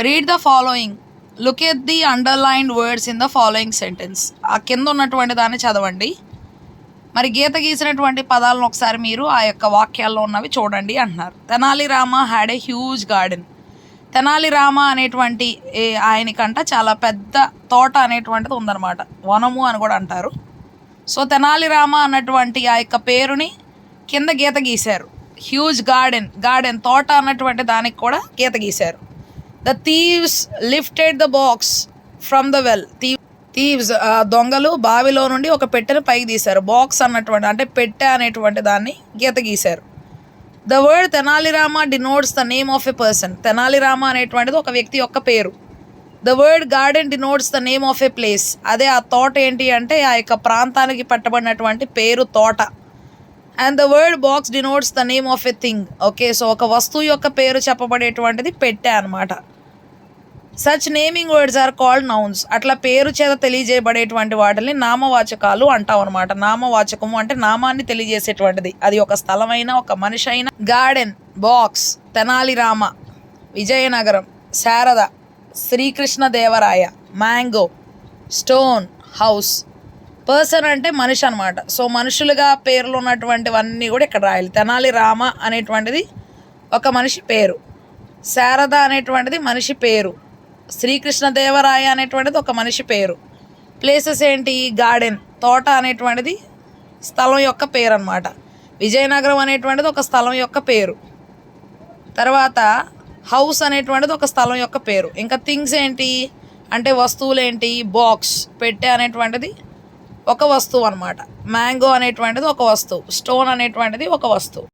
Read the following. Look at the underlined words in the following sentence. ఆ కింద ఉన్నటువంటి దాన్ని చదవండి. మరి గీత గీసినటువంటి పదాలను ఒకసారి మీరు ఆ యొక్క వాక్యాల్లో ఉన్నవి చూడండి అంటున్నారు. Tenali Rama had a huge garden. Tenali Rama అనేటువంటి ఆయనకంట చాలా పెద్ద తోట అనేటువంటిది ఉందన్నమాట. వనము అని కూడా అంటారు. సో తెనాలి రామ అన్నటువంటి ఆ యొక్క పేరుని కింద గీత గీశారు. హ్యూజ్ గార్డెన్ తోట అన్నటువంటి దానికి కూడా గీత గీశారు. The thieves lifted the box from the well. Thieves దొంగలు బావిలో నుండి ఒక పెట్టెను పైకి తీశారు. బాక్స్ అన్నటువంటి అంటే పెట్టె అనేటువంటి దాన్ని గీత గీశారు. The word Tenali Rama denotes the name of a person. Tenali Rama అనేటువంటిది ఒక వ్యక్తి యొక్క పేరు. The word garden denotes the name of a place. అదే ఆ తోట ఏంటి అంటే ఆ యొక్క ప్రాంతానికి పెట్టబడినటువంటి పేరు తోట. And the word box denotes the name of a thing. Okay, so ఒక వస్తువు యొక్క పేరు చెప్పబడేటువంటిది పెట్టె అనమాట. Such naming words are called nouns. అట్లా పేరు చేత తెలియజేయబడేటువంటి వాటిని నామవాచకాలు అంటాం అనమాట. నామవాచకము అంటే నామాన్ని తెలియజేసేటువంటిది. అది ఒక స్థలమైనా ఒక మనిషి అయినా. Garden, box, Tenali Rama, Vijayanagaram, Sharada, Sri Krishnadevaraya, mango, stone, house. Person అంటే మనిషి అనమాట. సో మనుషులుగా పేర్లు ఉన్నటువంటివన్నీ కూడా ఇక్కడ రాయాలి. తెనాలిరామ అనేటువంటిది ఒక మనిషి పేరు. శారద అనేటువంటిది మనిషి పేరు. శ్రీకృష్ణదేవరాయ అనేటువంటిది ఒక మనిషి పేరు. ప్లేసెస్ ఏంటి? గార్డెన్, తోట అనేటువంటిది స్థలం యొక్క పేరు అనమాట. విజయనగరం అనేటువంటిది ఒక స్థలం యొక్క పేరు. తర్వాత హౌస్ అనేటువంటిది ఒక స్థలం యొక్క పేరు. ఇంకా థింగ్స్ ఏంటి అంటే వస్తువులు ఏంటి? బాక్స్, పెట్టె అనేటువంటిది ఒక వస్తువు అనమాట. మ్యాంగో అనేటువంటిది ఒక వస్తువు. స్టోన్ అనేటువంటిది ఒక వస్తువు.